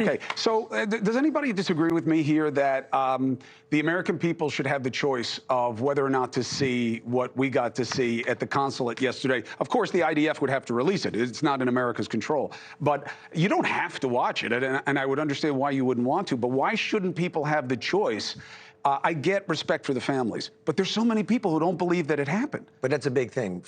Okay, so does anybody disagree with me here that the American people should have the choice of whether or not to see what we got to see at the consulate yesterday? Of course, the IDF would have to release it. It's not in America's control. But you don't have to watch it, and I would understand why you wouldn't want to, but why shouldn't people have the choice? I get respect for the families, but there's so many people who don't believe that it happened. But that's a big thing.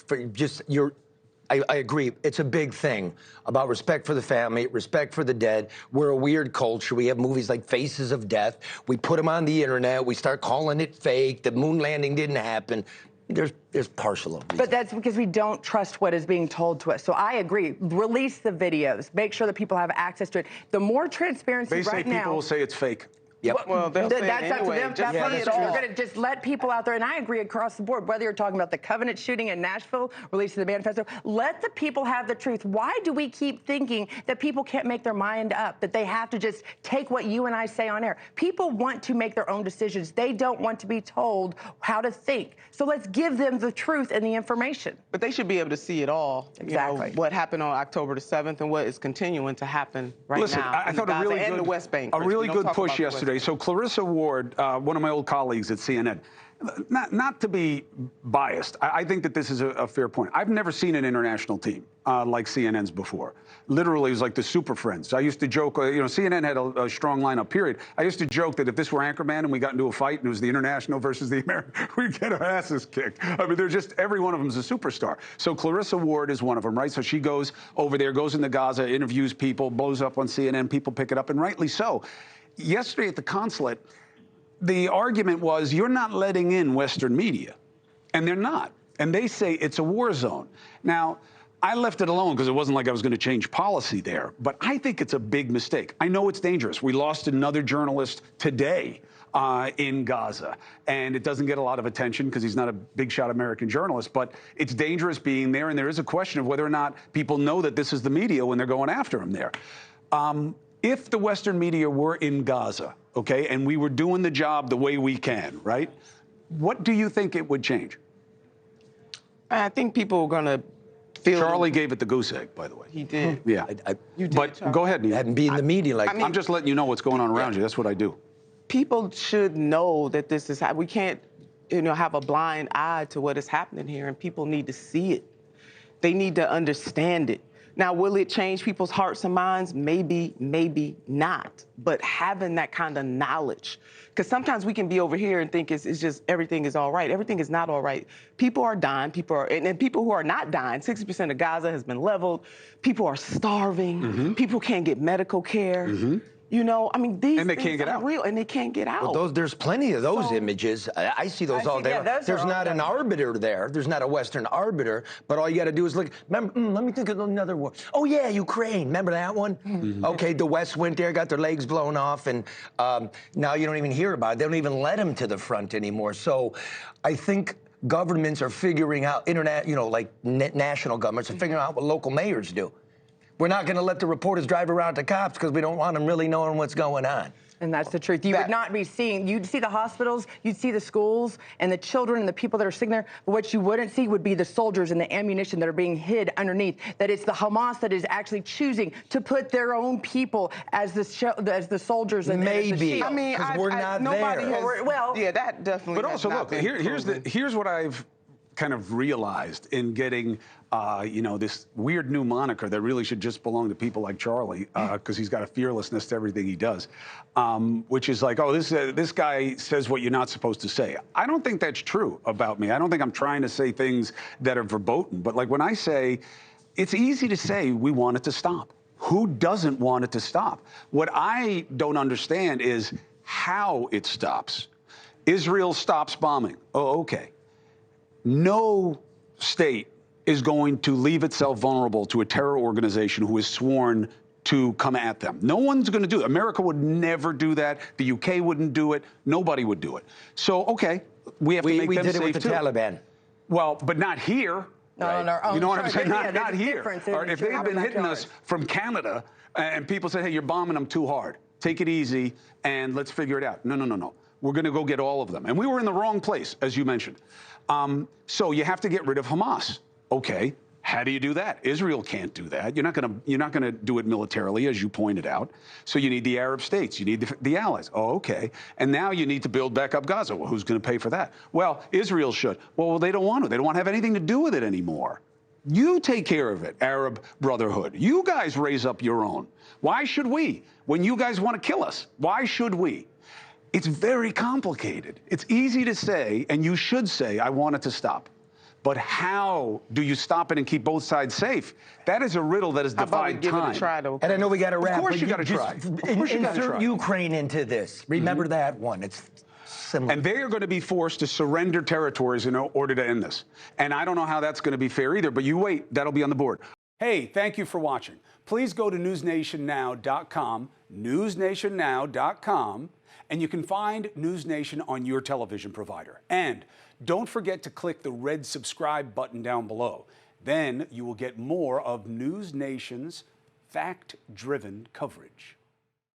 I agree. It's a big thing about respect for the family, respect for the dead. We're a weird culture. We have movies like Faces of Death. We put them on the internet. We start calling it fake. The moon landing didn't happen. There's partial of reason. But that's because we don't trust what is being told to us. So I agree. Release the videos. Make sure that people have access to it. The more transparency right now. People will say it's fake. Yep. Well, they'll say that's it anyway. up to them. Just They're going to just let people out there, and I agree across the board, whether you're talking about the Covenant shooting in Nashville, releasing the manifesto, let the people have the truth. Why do we keep thinking that people can't make their mind up, that they have to just take what you and I say on air? People want to make their own decisions. They don't want to be told how to think. So let's give them the truth and the information. But they should be able to see it all. Exactly. You know, what happened on October the 7th and what is continuing to happen right Listen, now. I thought Gaza and the West Bank. A really good push yesterday. So Clarissa Ward, one of my old colleagues at CNN, not to be biased, I think that this is a fair point. I've never seen an international team like CNN's before. Literally, it was like the Super Friends. I used to joke, CNN had a strong lineup, period. I used to joke that if this were Anchorman and we got into a fight and it was the international versus the American, we'd get our asses kicked. I mean, they're just, every one of them is a superstar. So Clarissa Ward is one of them, right? So she goes over there, goes into Gaza, interviews people, blows up on CNN, people pick it up, and rightly so. Yesterday at the consulate, the argument was, you're not letting in Western media. And they're not. And they say it's a war zone. Now, I left it alone because it wasn't like I was going to change policy there. But I think it's a big mistake. I know it's dangerous. We lost another journalist today in Gaza. And it doesn't get a lot of attention because he's not a big shot American journalist. But it's dangerous being there. And there is a question of whether or not people know that this is the media when they're going after him there. If the Western media were in Gaza, okay, and we were doing the job the way we can, right, what do you think it would change? I think people are going to feel... Charlie gave it the goose egg, by the way. He did. Yeah. You did, but Charlie. go ahead, Neil. Hadn't been in the media like I'm just letting you know what's going on around you. That's what I do. People should know that this is how... We can't, have a blind eye to what is happening here, and people need to see it. They need to understand it. Now, will it change people's hearts and minds? Maybe, maybe not. But having that kind of knowledge, because sometimes we can be over here and think it's just everything is all right. Everything is not all right. People are dying. And people who are not dying. 60% of Gaza has been leveled. People are starving. Mm-hmm. People can't get medical care. Mm-hmm. I mean, these and they things can't get out. Real, and they can't get out. Well, there's plenty of those images. I see those all day. Yeah, there's not an arbiter there. There's not a Western arbiter. But all you got to do is look. Remember, let me think of another one. Oh, yeah, Ukraine. Remember that one? Mm-hmm. Okay, the West went there, got their legs blown off, and now you don't even hear about it. They don't even let them to the front anymore. So I think governments are figuring out, national governments are figuring out what local mayors do. We're not going to let the reporters drive around the cops because we don't want them really knowing what's going on. And that's the truth. You would not be seeing, you'd see the hospitals, you'd see the schools and the children and the people that are sitting there. But what you wouldn't see would be the soldiers and the ammunition that are being hid underneath. That it's the Hamas that is actually choosing to put their own people as the soldiers and maybe. as the shield. I mean, we're not nobody there. Well, yeah, that definitely. But also, look, here's what I've kind of realized in getting, this weird new moniker that really should just belong to people like Charlie, because he's got a fearlessness to everything he does, which is like, oh, this guy says what you're not supposed to say. I don't think that's true about me. I don't think I'm trying to say things that are verboten. But like when I say, it's easy to say we want it to stop. Who doesn't want it to stop? What I don't understand is how it stops. Israel stops bombing. Oh, okay. No state is going to leave itself vulnerable to a terror organization who is sworn to come at them. No one's going to do it. America would never do that. The UK wouldn't do it. Nobody would do it. So, okay, we have to make them safe, too. We did it with the Taliban. Well, but not here. No, on our own. You know what I'm saying? Not here. Or if they had been hitting us from Canada and people said, hey, you're bombing them too hard, take it easy and let's figure it out. No. We're going to go get all of them. And we were in the wrong place, as you mentioned. So you have to get rid of Hamas. Okay, How do you do that? Israel can't do that. You're not going to do it militarily, as you pointed out. So you need the Arab states. You need the allies. Oh, okay. And now you need to build back up Gaza. Well, who's going to pay for that? Well, Israel should. Well, they don't want to. They don't want to have anything to do with it anymore. You take care of it, Arab Brotherhood. You guys raise up your own. Why should we? When you guys want to kill us, why should we? It's very complicated. It's easy to say, and you should say, I want it to stop. But how do you stop it and keep both sides safe? That is a riddle that has defied time. Give it a try, though. And I know we got to wrap. Of course you got to try. Insert Ukraine into this. Remember that one. It's similar. And they are going to be forced to surrender territories in order to end this. And I don't know how that's going to be fair either, but you wait. That'll be on the board. Hey, thank you for watching. Please go to newsnationnow.com, newsnationnow.com, and you can find NewsNation on your television provider. And don't forget to click the red subscribe button down below. Then you will get more of NewsNation's fact-driven coverage.